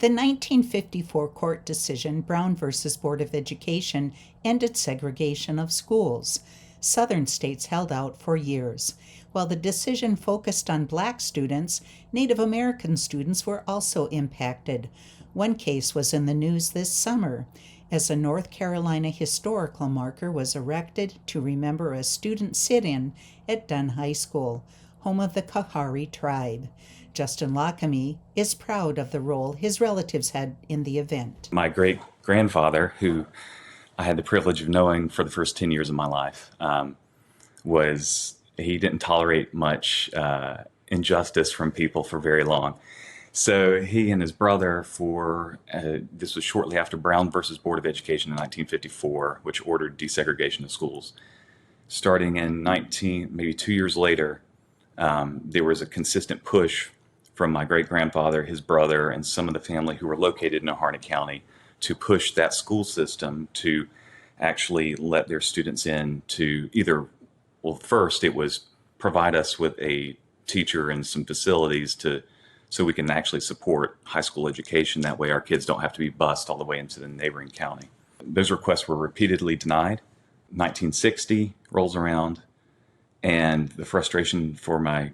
The 1954 court decision, Brown v. Board of Education, ended segregation of schools. Southern states held out for years. While the decision focused on Black students, Native American students were also impacted. One case was in the news this summer, as a North Carolina historical marker was erected to remember a student sit-in at Dunn High School, home of the Coharie Tribe. Justin Lockamy is proud of the role his relatives had in the event. My great-grandfather, who I had the privilege of knowing for the first 10 years of my life, he didn't tolerate much injustice from people for very long. So he and his brother, this was shortly after Brown versus Board of Education in 1954, which ordered desegregation of schools. Starting in maybe 2 years later, there was a consistent push from my great-grandfather, his brother, and some of the family who were located in Harnett County to push that school system to actually let their students in to first it was provide us with a teacher and some facilities so we can actually support high school education. That way our kids don't have to be bused all the way into the neighboring county. Those requests were repeatedly denied. 1960 rolls around, and the frustration for my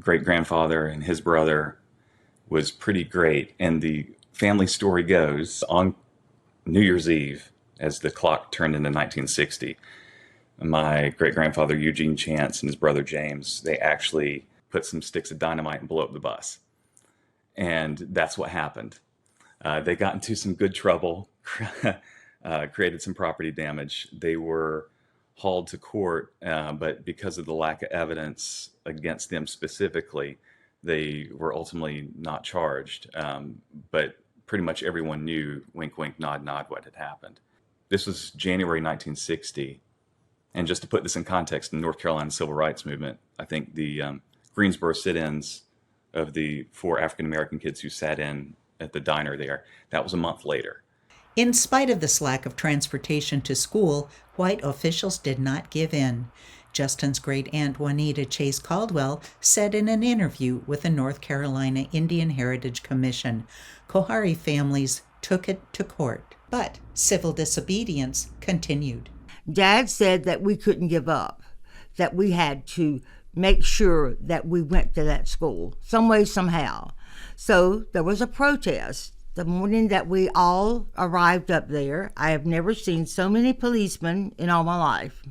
great-grandfather and his brother was pretty great. And the family story goes, on New Year's Eve, as the clock turned into 1960, my great-grandfather Eugene Chance and his brother James, they actually put some sticks of dynamite and blew up the bus. And that's what happened. They got into some good trouble, created some property damage. They were hauled to court, but because of the lack of evidence against them specifically, they were ultimately not charged. But pretty much everyone knew, wink, wink, nod, nod, what had happened. This was January 1960. And just to put this in context, the North Carolina Civil Rights Movement, I think the Greensboro sit-ins of the 4 African-American kids who sat in at the diner there, that was a month later. In spite of this lack of transportation to school, white officials did not give in. Justin's great-aunt Juanita Chance Caldwell said in an interview with the North Carolina Indian Heritage Commission, Coharie families took it to court, but civil disobedience continued. Dad said that we couldn't give up, that we had to make sure that we went to that school, some way, somehow. So there was a protest. The morning that we all arrived up there, I have never seen so many policemen in all my life.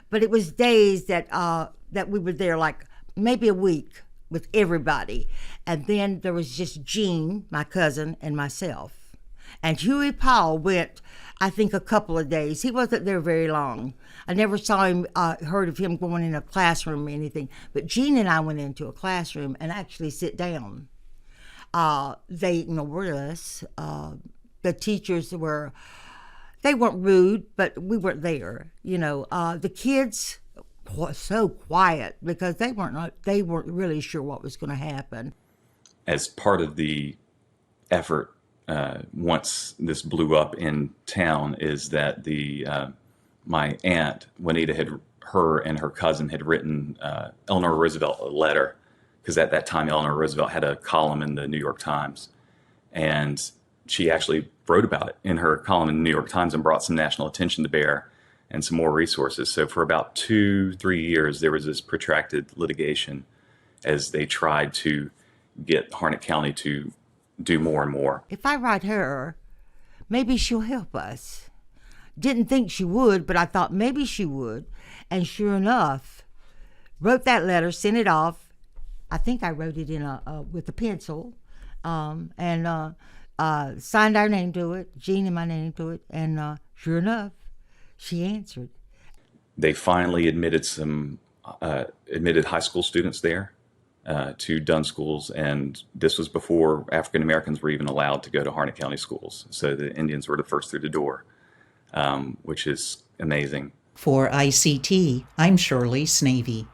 But it was days that we were there, like maybe a week with everybody. And then there was just Jean, my cousin, and myself. And Huey Powell went, I think, a couple of days. He wasn't there very long. I never saw him, heard of him going in a classroom or anything. But Jean and I went into a classroom and actually sit down. They ignored us. The teachers they weren't rude, but we weren't there. The kids were so quiet because they weren't really sure what was going to happen. As part of the effort, once this blew up in town, is that my aunt Juanita her and her cousin had written Eleanor Roosevelt a letter, because at that time Eleanor Roosevelt had a column in the New York Times, and she actually wrote about it in her column in the New York Times and brought some national attention to bear and some more resources. So for about 2-3 years there was this protracted litigation as they tried to get Harnett County to do more and more. If I write her, maybe she'll help us. Didn't think she would, but I thought maybe she would. And sure enough, wrote that letter, sent it off. I think I wrote it with a pencil, and signed our name to it, Jean and my name to it, and sure enough, she answered. They finally admitted high school students there to Dunn schools, and this was before African Americans were even allowed to go to Harnett County schools. So the Indians were the first through the door, which is amazing. For ICT, I'm Shirley Sneve.